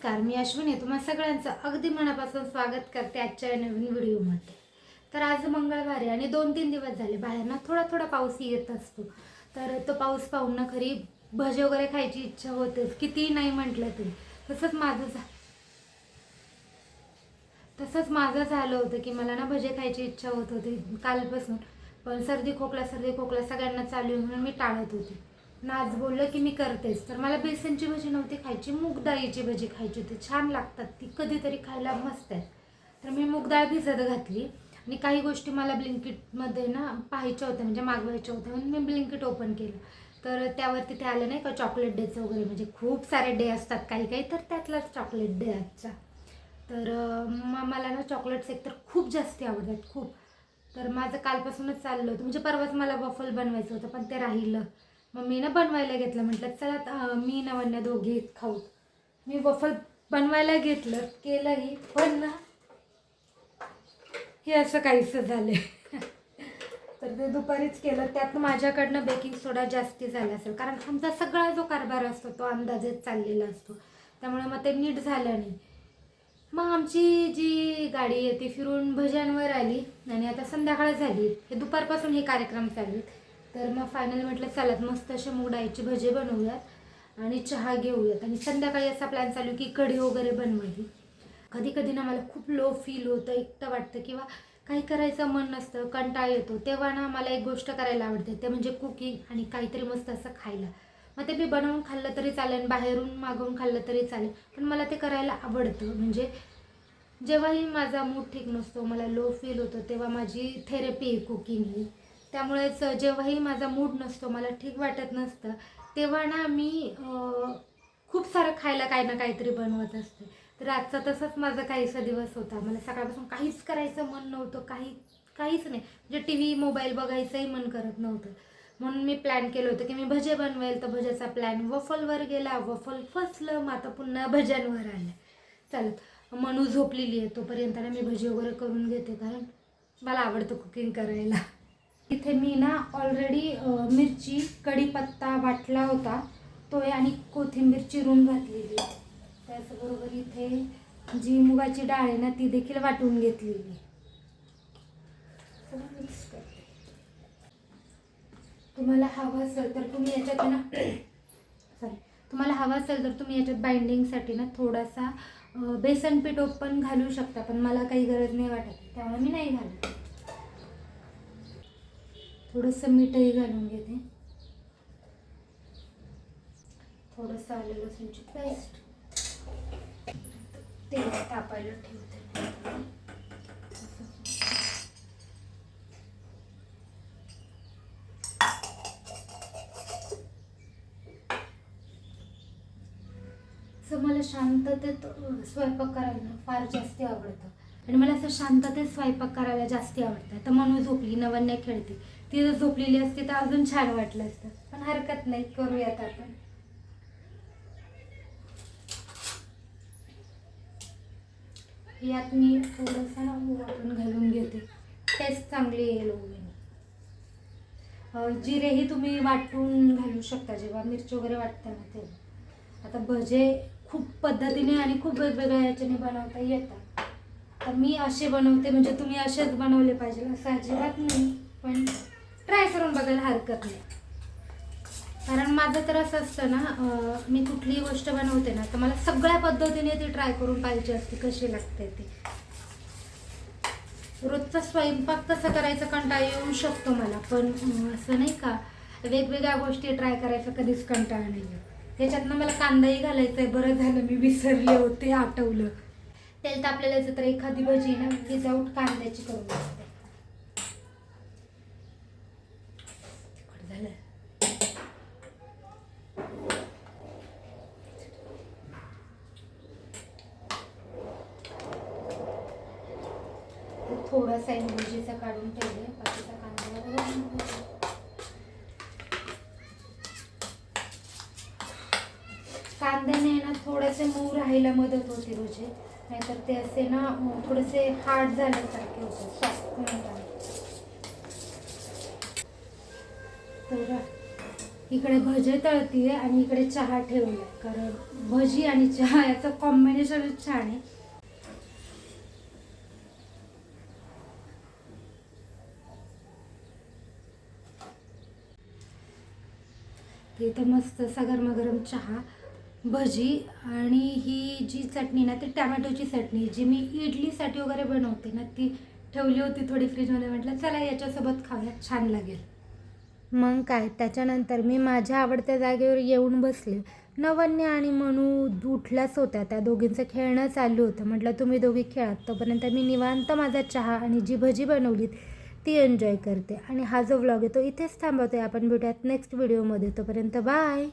नमस्कार, मी अश्विनी. तुम्हा सगळ्यांचं अगदी मनापासून स्वागत करते आजच्या नवीन व्हिडिओमध्ये. तर आज मंगळवार आहे आणि 2-3 दिवस झाले बाहेर ना थोडा थोडा पाऊस येत असतो. तर तो पाऊस पाहून ना खरी भजी वगैरे खायची इच्छा होतेच, कितीही नाही म्हटलं तरी. तसंच माझं झालं होतं की मला ना भजी खायची इच्छा होत होती कालपासून. पण सर्दी खोकला सगळ्यांना चालू आहे म्हणून मी टाळत होती. आज बोललं की मी करतेच. तर मला बेसनची भजी नव्हती खायची, मूग डाळीची भजी खायची होती. छान लागतात ती, कधीतरी खायला मस्त आहेत. तर मी मूग डाळ भिजत घातली आणि काही गोष्टी मला ब्लिंकिटमध्ये ना पाहायच्या होत्या, म्हणजे मागवायच्या होत्या, म्हणून मी ब्लिंकिट ओपन केलं. तर त्यावर तिथे आलं नाही का चॉकलेट डेचं वगैरे, म्हणजे खूप सारे डे असतात काही काही, तर त्यातलाच चॉकलेट डे आजचा. तर मला ना चॉकलेट्स एकतर खूप जास्ती आवडतात, खूप. तर माझं कालपासूनच चाललं होतं, म्हणजे परवाच मला वॉफल बनवायचं होतं पण ते राहिलं. मग मी ना बनवायला घेतलं, म्हटलं चला मी ना वन्या दोघे खाऊ. मी वॉफल बनवायला घेतलं, केलंही, पण ना हे असं काहीसं झालं. तर ते दुपारीच केलं, त्यात माझ्याकडनं बेकिंग सोडा जास्ती झाला असेल, कारण आमचा सगळा जो कारभार असतो तो अंदाजेच चाललेला असतो, त्यामुळे मग ते नीट झालं नाही. मग आमची जी गाडी आहे ती फिरून भज्यांवर आली आणि आता संध्याकाळ झाली, हे दुपारपासून हे कार्यक्रम चालू आहेत. तर मग फायनल म्हटलं चला मस्त असे मूग डाळीचे भजे बनवूयात आणि चहा घेऊयात, आणि संध्याकाळी असा प्लॅन चालू की कढी वगैरे बनवायची. कधी कधी ना मला खूप लो फील होतं, एकटं वाटतं किंवा काही करायचं मन नसतं, कंटाळा येतो, तेव्हा ना मला एक गोष्ट करायला आवडते, ते म्हणजे कुकिंग आणि काहीतरी मस्त असं खायला. मग ते मी बनवून खाल्लं तरी चालेल, बाहेरून मागवून खाल्लं तरी चालेल, पण मला ते करायला आवडतं. म्हणजे जेव्हाही माझा मूड ठीक नसतो, मला लो फील होतं, तेव्हा माझी थेरपी आहे कुकिंग ही. त्यामुळेच जेव्हाही माझा मूड नसतो, मला ठीक वाटत नसतं, तेव्हा ना मी खूप सारं खायला काही ना काहीतरी बनवत असते. तर आजचा तसंच माझा काहीसा दिवस होता. मला सकाळपासून काहीच करायचं मन नव्हतं, काहीच नाही, म्हणजे टी व्ही मोबाईल बघायचंही मन करत नव्हतं. म्हणून मी प्लॅन केलं होतं की मी भजे बनवेल, तर भज्याचा प्लॅन वफलवर गेला, वफल फसलं, मग आता पुन्हा भज्यांवर आलं. चालत मनू झोपलेली आहे, तोपर्यंत ना मी भजी वगैरे करून घेते, कारण मला आवडतं कुकिंग करायला. इथे मी ना ऑलरेडी मिरची, कढीपत्ता वाटला होता तो आहे, आणि कोथिंबीर चिरून घातलेली. त्याचबरोबर इथे जी मुगाची डाळ आहे ना ती देखील वाटून घेतलेली. मिक्स करते. तुम्हाला हवं असेल तर तुम्ही याच्यात ना तुम्हाला हवं असेल तर तुम्ही याच्यात बाइंडिंगसाठी ना थोडासा बेसन पीठ पण घालू शकता, पण मला काही गरज नाही वाटत, त्यामुळे मी नाही घालत. थोडंसं मीठही घालून घेते, थोडंसं आलं लसूणची पेस्ट, तेल तापायला ठेवते. असं मला शांततेत स्वयंपाक करायला फार जास्ती आवडतं, आणि मला असं शांततेत स्वयंपाक करायला जास्ती आवडतं. तर मनू झोपली, नवन्या खेळते, ती जर झोपलेली असते तर अजून छान वाटलं असतं, पण हरकत नाही, करूयात आपण. यात मी थोडंसं वाटून घालून घेते, टेस्ट चांगली येईल वगैरे. जिरेही तुम्ही वाटून घालू शकता जेव्हा मिरची वगैरे वाटताना तेव्हा. आता भजे खूप पद्धतीने आणि खूप वेगवेगळ्या याच्याने बनवता येतात. तर मी असे बनवते, म्हणजे तुम्ही असेच बनवले पाहिजे असं अजिबात नाही, पण ट्राय करून बघायला हरकत नाही. कारण माझं तर असं असतं ना, मी कुठलीही गोष्ट बनवते ना तर मला सगळ्या पद्धतीने ती ट्राय करून पाहिजे असते, कशी लागते ती. रोजचा स्वयंपाक कसा करायचा कंटाळा येऊ शकतो मला, पण असं नाही का वेगवेगळ्या गोष्टी ट्राय करायचा कधीच कंटाळा नाही येत. त्याच्यातनं मला कांदाही घालायचा आहे, बरं झालं मी विसरले होते, आठवलं. तेल तापलेलं तर एखादी भजी ना विदाऊट कांद्याची करून घेते. झालं. थोडासा एक भजीचा काढून ठेवले, बाकीचा कांदा कांद्याने ना थोडेसे मऊ राहायला मदत होते भजे, नाहीतर ते असे ना थोडेसे हार्ड झाल्यासारखे होते, सॉफ्ट नाही. तर इकडे भजे तळतीये आणि इकडे चहा ठेवलाय, कारण भजी आणि चहा याचं कॉम्बिनेशनच छान आहे. इथं मस्त असा गरमागरम चहा, भजी आणि ही जी चटणी ना ती टॅमॅटोची चटणी जी मी इडलीसाठी वगैरे बनवते ना ती ठेवली होती थोडी फ्रीजमध्ये. म्हटलं चला याच्यासोबत खाऊया, छान लागेल. मग काय, त्याच्यानंतर मी माझ्या आवडत्या जागेवर येऊन बसले. नवन्य आणि मनू उठल्याच होत्या, त्या दोघींचं खेळणं चालू होतं. म्हटलं तुम्ही दोघी खेळात, तोपर्यंत मी निवांत माझा चहा आणि जी भजी बनवलीत ती एन्जॉय करते. आणि हा जो व्लॉग आहे तो इथेच थांबवते. आपण भेटूयात नेक्स्ट व्हिडिओमध्ये. तोपर्यंत बाय.